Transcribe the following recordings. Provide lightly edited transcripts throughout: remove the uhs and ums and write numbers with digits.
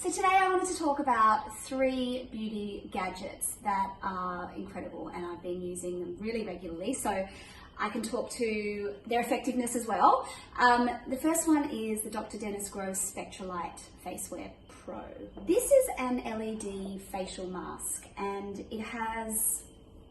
So today I wanted to talk about 3 beauty gadgets that are incredible and I've been using them really regularly, so I can talk to their effectiveness as well. The first one is the Dr. Dennis Gross Spectralite Facewear Pro. This is an LED facial mask and it has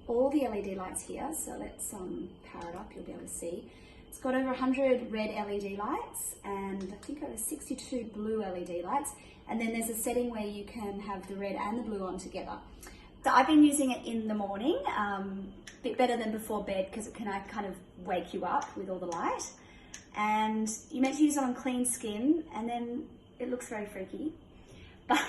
all the LED lights here, so let's power it up, you'll be able to see. It's got over 100 red LED lights and I think over 62 blue LED lights, and then there's a setting where you can have the red and the blue on together. So I've been using it in the morning, a bit better than before bed because it can kind of wake you up with all the light. And you're meant to use it on clean skin and then it looks very freaky, but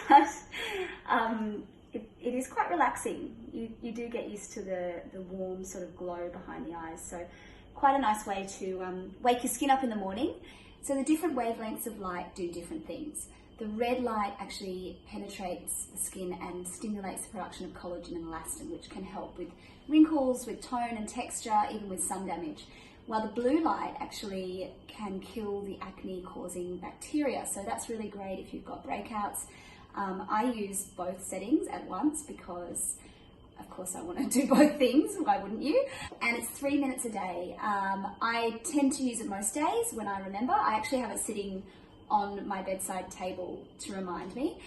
it is quite relaxing. You do get used to the warm sort of glow behind the eyes. So quite a nice way to wake your skin up in the morning. So the different wavelengths of light do different things. The red light actually penetrates the skin and stimulates the production of collagen and elastin, which can help with wrinkles, with tone and texture, even with sun damage. While the blue light actually can kill the acne-causing bacteria. So that's really great if you've got breakouts. I use both settings at once because of course I want to do both things, why wouldn't you? And it's 3 minutes a day. I tend to use it most days when I remember. I actually have it sitting on my bedside table to remind me.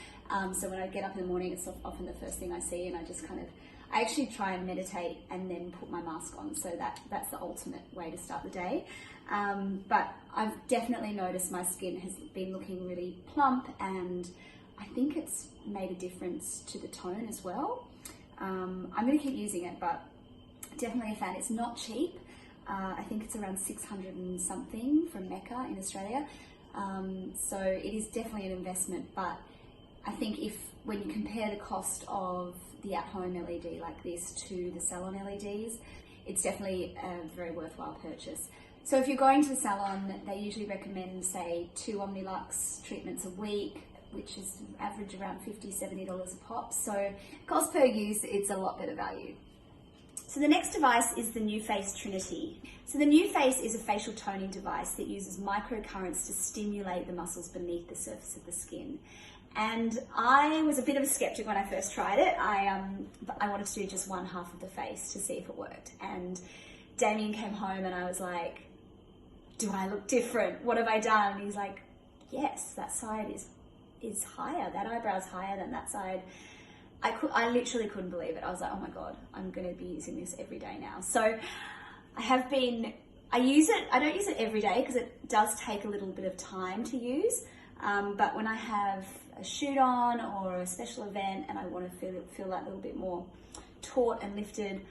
So when I get up in the morning, it's often the first thing I see, and I actually try and meditate and then put my mask on. So that's the ultimate way to start the day. But I've definitely noticed my skin has been looking really plump, and I think it's made a difference to the tone as well. I'm going to keep using it, but definitely a fan. It's not cheap. I think it's around 600 and something from Mecca in Australia. So it is definitely an investment, but I think when you compare the cost of the at-home LED like this to the salon LEDs, it's definitely a very worthwhile purchase. So if you're going to the salon, they usually recommend, say, 2 Omnilux treatments a week, which is average around $50, $70 a pop. So cost per use, it's a lot better value. So the next device is the NuFace Trinity. So the NuFace is a facial toning device that uses microcurrents to stimulate the muscles beneath the surface of the skin. And I was a bit of a skeptic when I first tried it. I wanted to do just one half of the face to see if it worked. And Damien came home and I was like, do I look different? What have I done? And he's like, yes, that side is higher. That eyebrow's higher than that side. I literally couldn't believe it. I was like, oh my God, I'm going to be using this every day now. So I use it. I don't use it every day because it does take a little bit of time to use. But when I have a shoot on or a special event and I want to feel that little bit more taut and lifted,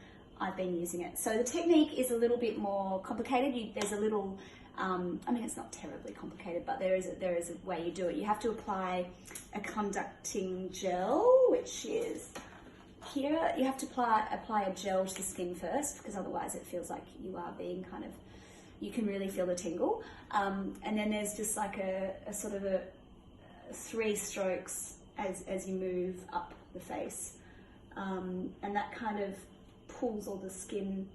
I've been using it. So the technique is a little bit more complicated. There's a little, I mean, it's not terribly complicated, but there is a way you do it. You have to apply a conducting gel, which is here. You have to apply a gel to the skin first, because otherwise it feels like you are being you can really feel the tingle. And then there's just like a sort of a 3 strokes as you move up the face. And that kind of pulls all the skin.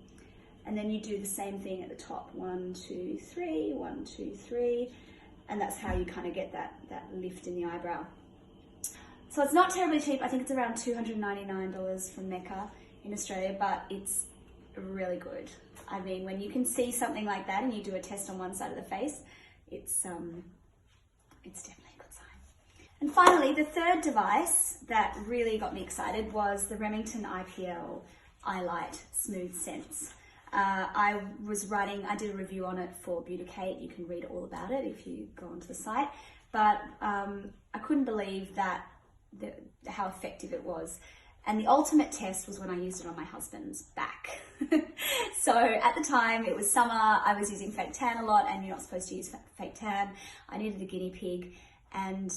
And then you do the same thing at the top, 1, 2, 3, 1, 2, 3, and that's how you kind of get that lift in the eyebrow. So it's not terribly cheap. I think it's around $299 from Mecca in Australia, but it's really good. I mean, when you can see something like that and you do a test on one side of the face, it's definitely a good sign. And finally, the third device that really got me excited was the Remington IPL Eyelight Smooth Sense. I did a review on it for Beauty Kate. You can read all about it if you go onto the site. But I couldn't believe how effective it was. And the ultimate test was when I used it on my husband's back. So at the time, it was summer, I was using fake tan a lot, and you're not supposed to use fake tan. I needed a guinea pig, and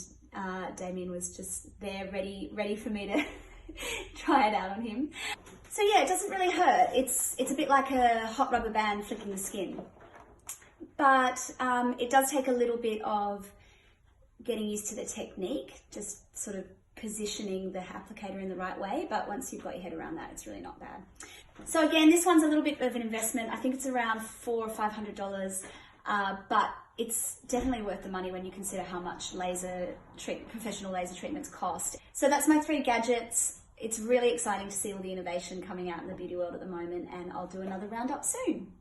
Damien was just there ready for me to try it out on him. So yeah, it doesn't really hurt. It's a bit like a hot rubber band flicking the skin. But it does take a little bit of getting used to the technique, just sort of positioning the applicator in the right way. But once you've got your head around that, it's really not bad. So again, this one's a little bit of an investment. I think it's around $400 or $500, but it's definitely worth the money when you consider how much professional laser treatments cost. So that's my 3 gadgets. It's really exciting to see all the innovation coming out in the beauty world at the moment, and I'll do another roundup soon.